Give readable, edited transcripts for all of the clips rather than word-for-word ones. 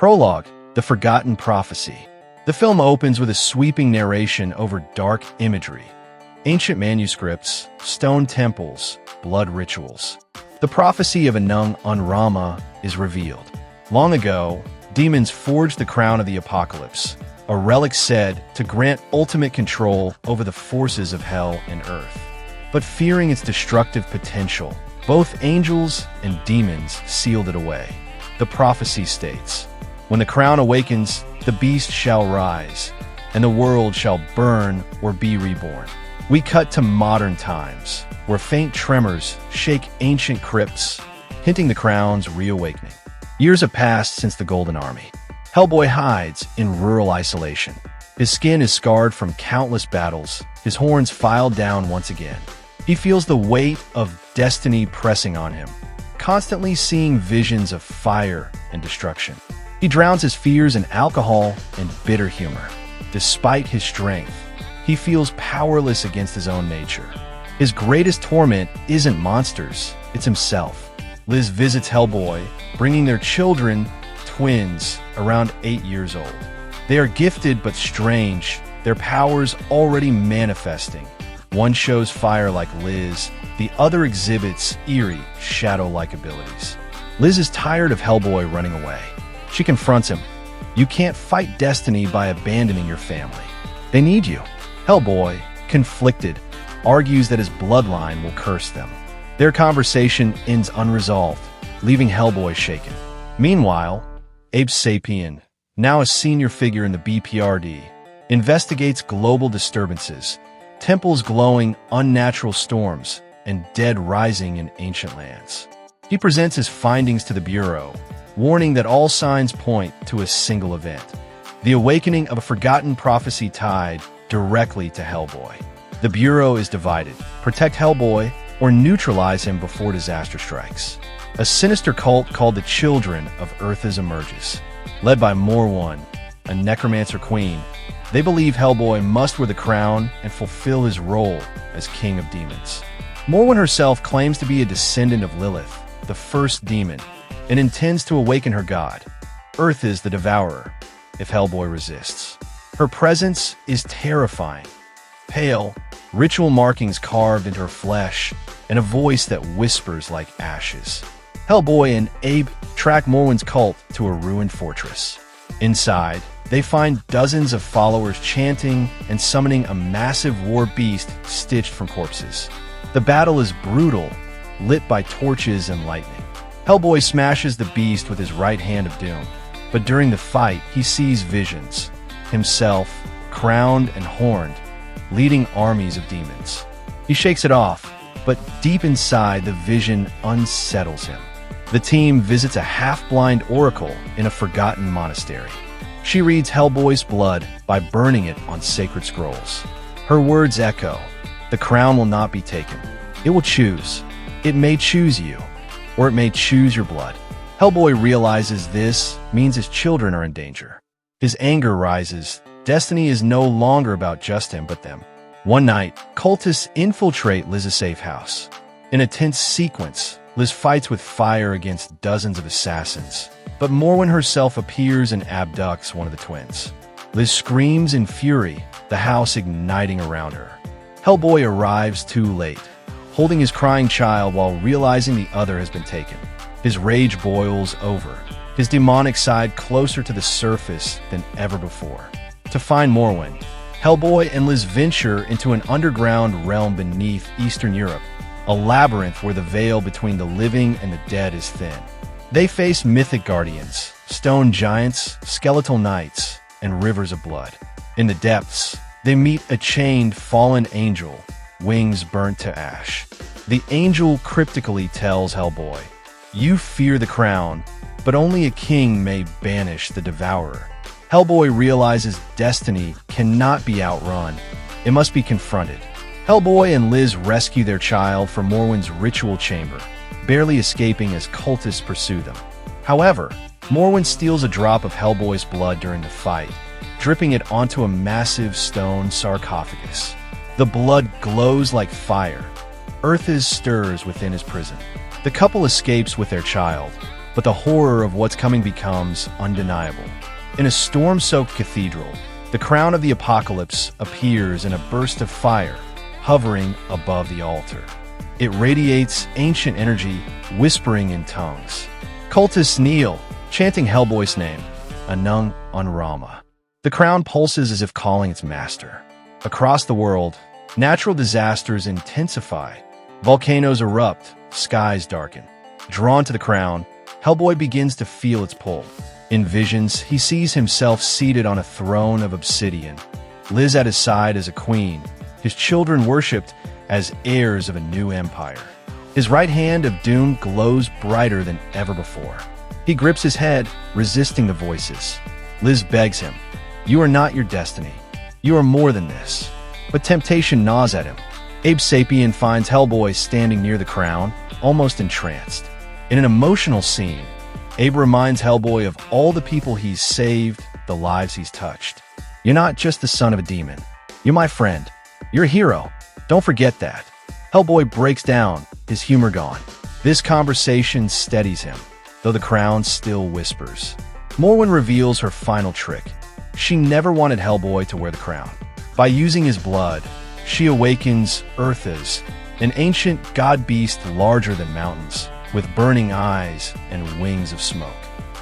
Prologue: The Forgotten Prophecy. The film opens with a sweeping narration over dark imagery. Ancient manuscripts, stone temples, blood rituals. The prophecy of Anung Unrama is revealed. Long ago, demons forged the crown of the apocalypse, a relic said to grant ultimate control over the forces of hell and earth. But fearing its destructive potential, both angels and demons sealed it away. The prophecy states, "When the crown awakens, the beast shall rise, and the world shall burn or be reborn." We cut to modern times, where faint tremors shake ancient crypts, hinting the crown's reawakening. Years have passed since the Golden Army. Hellboy hides in rural isolation. His skin is scarred from countless battles, his horns filed down once again. He feels the weight of destiny pressing on him, constantly seeing visions of fire and destruction. He drowns his fears in alcohol and bitter humor. Despite his strength, he feels powerless against his own nature. His greatest torment isn't monsters, it's himself. Liz visits Hellboy, bringing their children, twins, around 8 years old. They are gifted but strange, their powers already manifesting. One shows fire like Liz, the other exhibits eerie, shadow-like abilities. Liz is tired of Hellboy running away. She confronts him. "You can't fight destiny by abandoning your family. They need you." Hellboy, conflicted, argues that his bloodline will curse them. Their conversation ends unresolved, leaving Hellboy shaken. Meanwhile, Abe Sapien, now a senior figure in the BPRD, investigates global disturbances, temples glowing, unnatural storms, and dead rising in ancient lands. He presents his findings to the Bureau, warning that all signs point to a single event: the awakening of a forgotten prophecy tied directly to Hellboy. The Bureau is divided: protect Hellboy or neutralize him before disaster strikes. A sinister cult called the Children of Earthas emerges. Led by Morwen, a necromancer queen, they believe Hellboy must wear the crown and fulfill his role as king of demons. Morwen herself claims to be a descendant of Lilith, the first demon, and intends to awaken her god, Earthas the Devourer, if Hellboy resists. Her presence is terrifying. Pale, ritual markings carved into her flesh, and a voice that whispers like ashes. Hellboy and Abe track Morwen's cult to a ruined fortress. Inside, they find dozens of followers chanting and summoning a massive war beast stitched from corpses. The battle is brutal, lit by torches and lightning. Hellboy smashes the beast with his right hand of doom, but during the fight, he sees visions. Himself, crowned and horned, leading armies of demons. He shakes it off, but deep inside, the vision unsettles him. The team visits a half-blind oracle in a forgotten monastery. She reads Hellboy's blood by burning it on sacred scrolls. Her words echo: "The crown will not be taken. It will choose. It may choose you, or it may choose your blood." Hellboy realizes this means his children are in danger. His anger rises. Destiny is no longer about just him but them. One night, cultists infiltrate Liz's safe house. In a tense sequence, Liz fights with fire against dozens of assassins, but Morwen herself appears and abducts one of the twins. Liz screams in fury, the house igniting around her. Hellboy arrives too late, holding his crying child while realizing the other has been taken. His rage boils over, his demonic side closer to the surface than ever before. To find Morwen, Hellboy and Liz venture into an underground realm beneath Eastern Europe, a labyrinth where the veil between the living and the dead is thin. They face mythic guardians, stone giants, skeletal knights, and rivers of blood. In the depths, they meet a chained fallen angel, wings burnt to ash. The angel cryptically tells Hellboy, "You fear the crown, but only a king may banish the devourer." Hellboy realizes destiny cannot be outrun. It must be confronted. Hellboy and Liz rescue their child from Morwen's ritual chamber, barely escaping as cultists pursue them. However, Morwen steals a drop of Hellboy's blood during the fight, dripping it onto a massive stone sarcophagus. The blood glows like fire. Earthas stirs within his prison. The couple escapes with their child, but the horror of what's coming becomes undeniable. In a storm-soaked cathedral, the crown of the apocalypse appears in a burst of fire, hovering above the altar. It radiates ancient energy, whispering in tongues. Cultists kneel, chanting Hellboy's name, Anung Unrama. The crown pulses as if calling its master. Across the world, natural disasters intensify. Volcanoes erupt, skies darken. Drawn to the crown, Hellboy begins to feel its pull. In visions, he sees himself seated on a throne of obsidian, Liz at his side as a queen, his children worshipped as heirs of a new empire. His right hand of doom glows brighter than ever before. He grips his head, resisting the voices. Liz begs him, "You are not your destiny. You are more than this." But temptation gnaws at him. Abe Sapien finds Hellboy standing near the crown, almost entranced. In an emotional scene, Abe reminds Hellboy of all the people he's saved, the lives he's touched. "You're not just the son of a demon. You're my friend. You're a hero. Don't forget that." Hellboy breaks down, his humor gone. This conversation steadies him, though the crown still whispers. Morwen reveals her final trick. She never wanted Hellboy to wear the crown. By using his blood, she awakens Earthas, an ancient god-beast larger than mountains, with burning eyes and wings of smoke.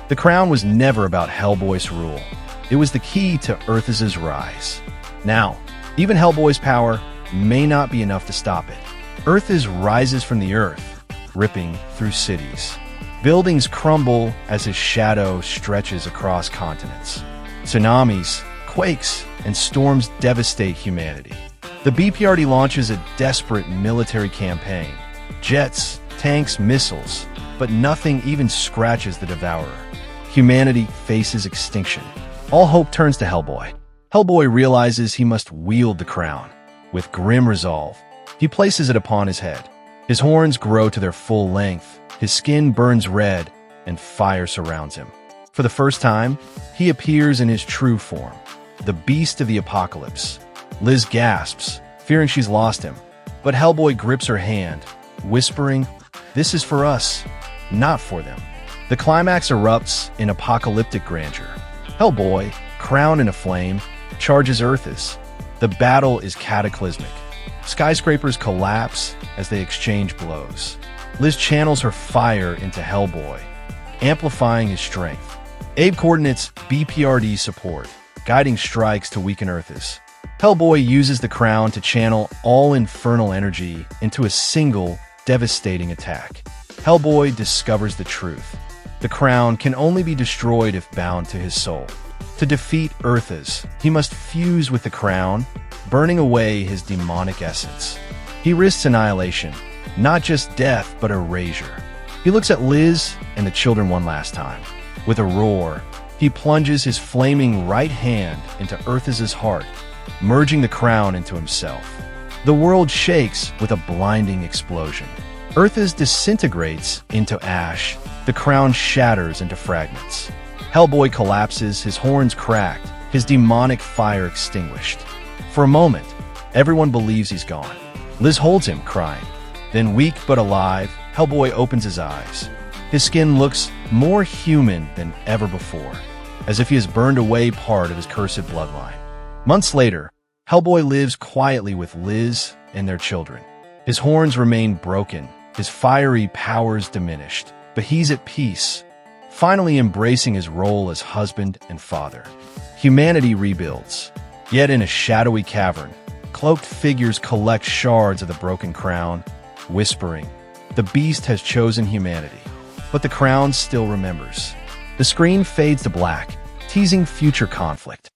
The crown was never about Hellboy's rule. It was the key to Earthas' rise. Now, even Hellboy's power may not be enough to stop it. Earthas rises from the earth, ripping through cities. Buildings crumble as his shadow stretches across continents. Tsunamis, quakes, and storms devastate humanity. The BPRD launches a desperate military campaign. Jets, tanks, missiles, but nothing even scratches the devourer. Humanity faces extinction. All hope turns to Hellboy. Hellboy realizes he must wield the crown. With grim resolve, he places it upon his head. His horns grow to their full length, his skin burns red, and fire surrounds him. For the first time, he appears in his true form, the beast of the apocalypse. Liz gasps, fearing she's lost him, but Hellboy grips her hand, whispering, "This is for us, not for them." The climax erupts in apocalyptic grandeur. Hellboy, crowned in a flame, charges Earthas. The battle is cataclysmic. Skyscrapers collapse as they exchange blows. Liz channels her fire into Hellboy, amplifying his strength. Abe coordinates BPRD support, guiding strikes to weaken Earthas. Hellboy uses the crown to channel all infernal energy into a single, devastating attack. Hellboy discovers the truth. The crown can only be destroyed if bound to his soul. To defeat Earthas, he must fuse with the crown, burning away his demonic essence. He risks annihilation, not just death, but erasure. He looks at Liz and the children one last time. With a roar, he plunges his flaming right hand into Earthas' heart, merging the crown into himself. The world shakes with a blinding explosion. Earthas disintegrates into ash, the crown shatters into fragments. Hellboy collapses, his horns cracked, his demonic fire extinguished. For a moment, everyone believes he's gone. Liz holds him, crying. Then, weak but alive, Hellboy opens his eyes. His skin looks more human than ever before, as if he has burned away part of his cursed bloodline. Months later, Hellboy lives quietly with Liz and their children. His horns remain broken, his fiery powers diminished, but he's at peace, finally embracing his role as husband and father. Humanity rebuilds. Yet in a shadowy cavern, cloaked figures collect shards of the broken crown, whispering, "The beast has chosen humanity." But the crown still remembers. The screen fades to black, teasing future conflict.